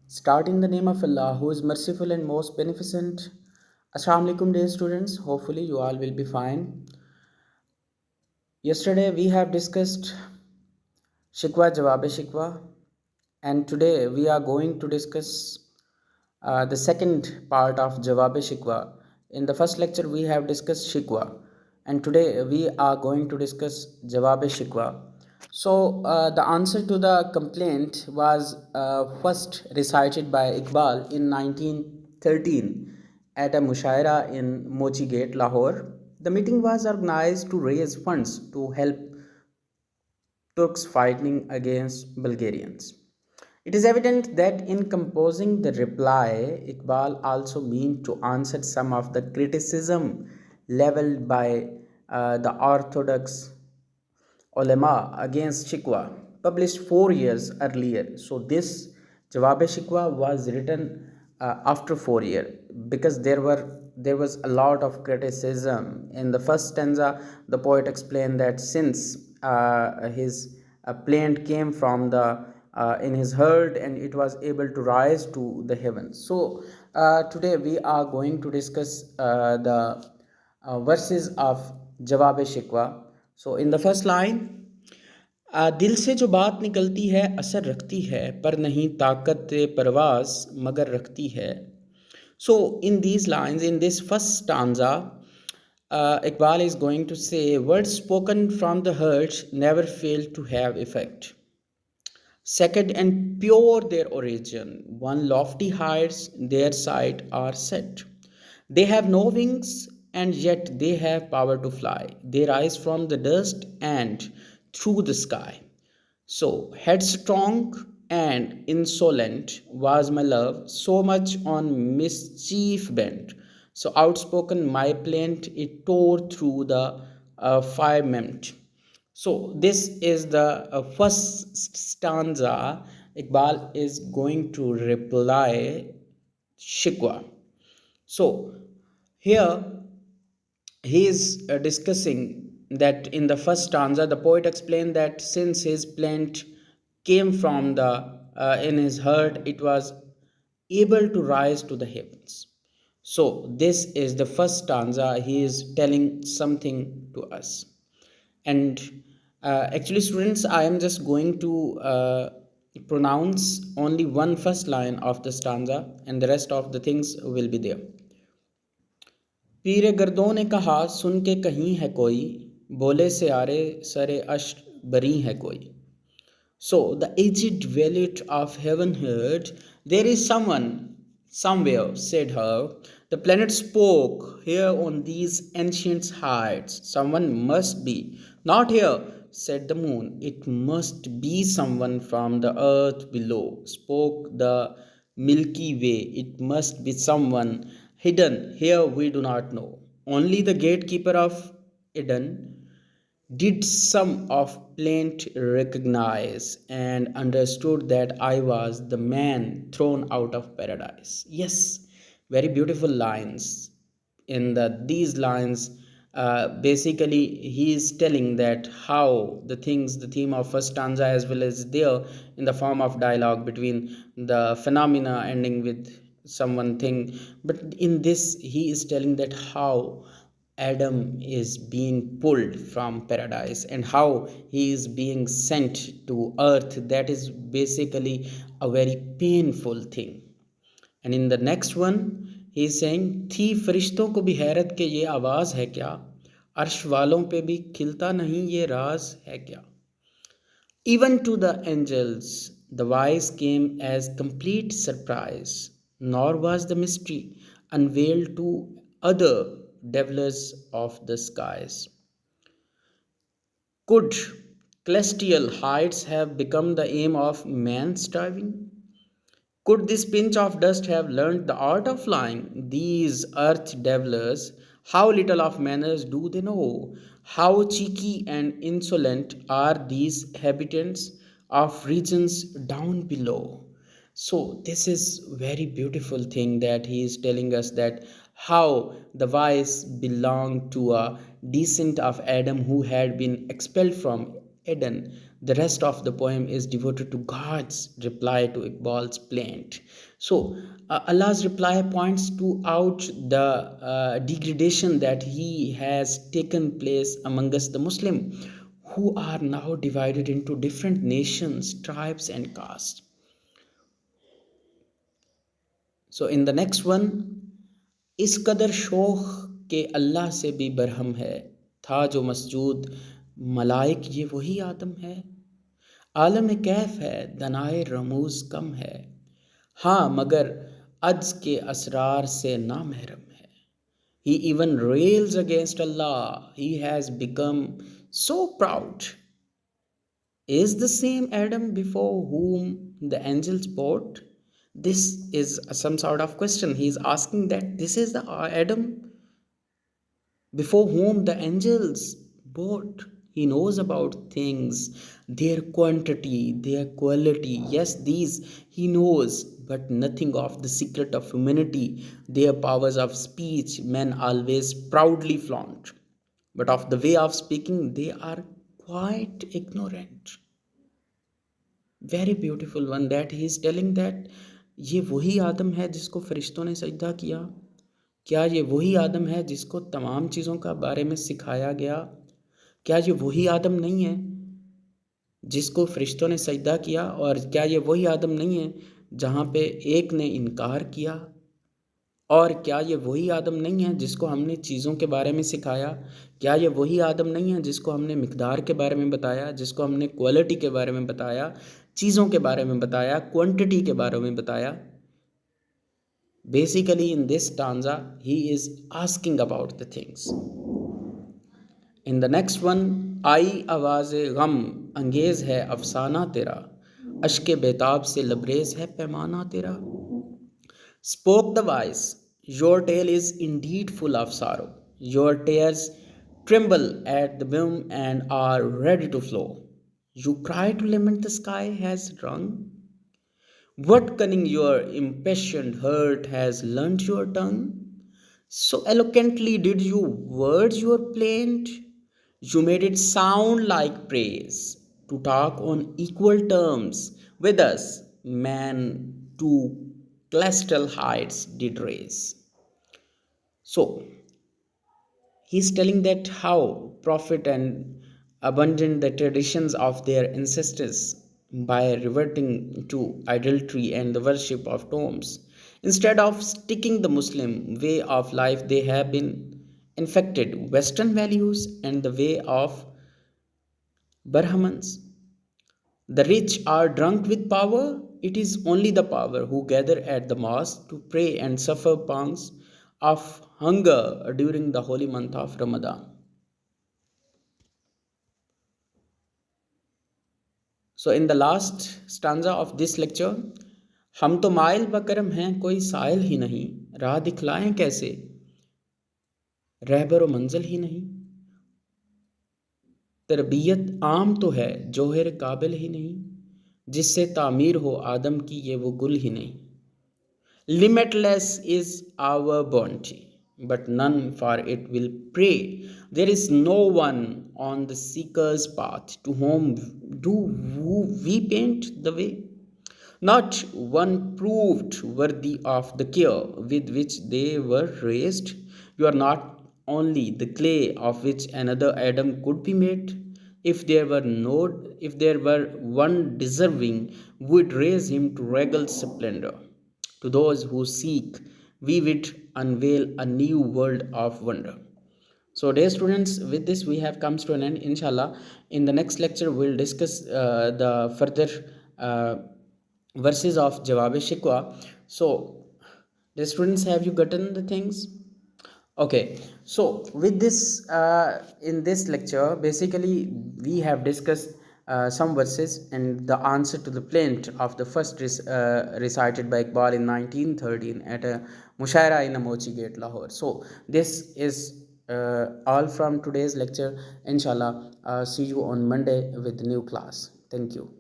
Start in the name of Allah, who is merciful and most beneficent. Assalamu alaikum, dear students. Hopefully, you all will be fine. Yesterday, we have discussed Shikwa, Jawab, Shikwa, and today we are going to discuss the second part of Jawab, Shikwa. In the first lecture, we have discussed Shikwa, and today we are going to discuss Jawab, Shikwa. So, the answer to the complaint was first recited by Iqbal in 1913 at a mushaira in Mochi Gate, Lahore. The meeting was organized to raise funds to help Turks fighting against Bulgarians. It is evident that in composing the reply, Iqbal also meant to answer some of the criticism leveled by the Orthodox ulama against Shikwa, published 4 years earlier. So this Jawab Shikwa was written after 4 years because there was a lot of criticism. In the first stanza, the poet explained that since his plant came from the in his heart and it was able to rise to the heavens. So today we are going to discuss the verses of Jawab Shikwa. So in the first line, दिल से जो बात निकलती है असर रखती है पर नहीं ताकत परवास मगर रखती है. So in these lines, in this first stanza, Iqbal is going to say words spoken from the heart never fail to have effect. Second, and pure their origin, one lofty heights their sight are set. They have no wings, and yet they have power to fly. They rise from the dust and through the sky. So, headstrong and insolent was my love, so much on mischief bent. So, outspoken my plaint, it tore through the firmament. So this is the first stanza. Iqbal is going to reply Shikwa. So here he is discussing that in the first stanza the poet explained that since his plaint came from the in his heart, it was able to rise to the heavens. So this is the first stanza. He is telling something to us. And actually, students, I am just going to pronounce only one first line of the stanza, and the rest of the things will be there. पीरे गर्दों ने कहा सुन के कहीं है कोई, बोले से आरे सरे अश्क बरी है कोई. So the aged valet of heaven heard, there is someone somewhere, said her. The planet spoke, here on these ancient heights. Someone must be. Not here, said the moon. It must be someone from the earth below. Spoke the Milky Way. It must be someone hidden. Here we do not know. Only the gatekeeper of Eden did some of plaint recognize and understood that I was the man thrown out of paradise. Yes, very beautiful lines. In these lines, basically he is telling that how the things, the theme of first stanza as well as there in the form of dialogue between the phenomena ending with someone thing, but in this he is telling that how Adam is being pulled from paradise and how he is being sent to earth. That is basically a very painful thing. And in the next one, he is saying, थी फरिश्तों को भी हैरत के ये आवाज़ है क्या, अर्श वालों पे भी खिलता नहीं ये राज है क्या. Even to the angels, the voice came as complete surprise, nor was the mystery unveiled to other dwellers of the skies. Could celestial heights have become the aim of man's striving? Could this pinch of dust have learnt the art of flying? These earth dwellers, how little of manners do they know? How cheeky and insolent are these habitants of regions down below? So this is very beautiful thing that he is telling us, that how the vice belonged to a descent of Adam who had been expelled from Eden. The rest of the poem is devoted to God's reply to Iqbal's plaint. So Allah's reply points to out the degradation that he has taken place amongst the Muslim, who are now divided into different nations, tribes and castes. So in the next one, इस कदर शोख के अल्लाह से भी बरहम है, था जो मसजूद मलाइक ये वही आदम है, आलम कैफ है दनाए रमूज कम है, हाँ मगर अज्ज के असरार से ना महरम है. He even rails against Allah. He has become so proud. Is the same Adam before whom the angels bowed? This is some sort of question. He is asking that this is the Adam before whom the angels bowed. He knows about things, their quantity, their quality. Yes, these he knows, but nothing of the secret of humanity, their powers of speech, men always proudly flaunt. But of the way of speaking, they are quite ignorant. Very beautiful one that he is telling that ये वही आदम है जिसको फरिश्तों ने सजदा किया. क्या ये वही आदम है जिसको तमाम चीज़ों का बारे में सिखाया गया? क्या ये वही आदम नहीं है जिसको फरिश्तों ने सजदा किया? और क्या ये वही आदम नहीं है जहाँ पे एक ने इनकार किया? और क्या ये वही आदम नहीं है जिसको हमने चीज़ों के बारे में सिखाया? क्या ये वही आदम नहीं है जिसको हमने मिकदार के बारे में बताया, जिसको हमने क्वालिटी के बारे में बताया, चीज़ों के बारे में बताया, क्वांटिटी के बारे में बताया? Basically in this stanza he is asking about the things. In the next one, I आवाज़ गम अंगेज़ है अफसाना तेरा, अश्के बेताब से लबरेज है पैमाना तेरा. Spoke the wise, your tale is indeed full of sorrow. Your tears tremble at the brim and are ready to flow. You cry to lament the sky has rung. What cunning your impassioned heart has learnt your tongue? So eloquently did you words your plaint. You made it sound like praise. To talk on equal terms with us, man to celestial heights did raise. So he's telling that how prophet and abandoned the traditions of their ancestors by reverting to idolatry and the worship of tombs. Instead of sticking the Muslim way of life, they have been infected Western values and the way of Brahmins. The rich are drunk with power. It is only the power who gather at the mosque to pray and suffer pangs of hunger during the holy month of Ramadan. So in the last stanza of this lecture, हम तो mile buckram हैं कोई साइल ही नहीं, राह दिखलाएं कैसे, रहबर व मंजिल ही नहीं. तरबियत आम तो है जोहर काबिल ही नहीं, जिससे तामीर हो आदम की ये वो गुल ही नहीं. Limitless is our bounty, but none for it will pray. There is no one on the seeker's path to whom do we paint the way. Not one proved worthy of the care with which they were raised. You are not only the clay of which another Adam could be made. If there were one deserving, would raise him to regal splendor. To those who seek, we would unveil a new world of wonder. So dear students, with this we have come to an end. Inshallah, in the next lecture we'll discuss the further verses of Jawab Shikwa. So dear students, have you gotten the things? Okay, so with this in this lecture basically we have discussed some verses and the answer to the plaint of the first recited by Iqbal in 1913 at a mushaira in Mochi Gate, Lahore. So this is all from today's lecture. Inshallah, see you on Monday with new class. Thank you.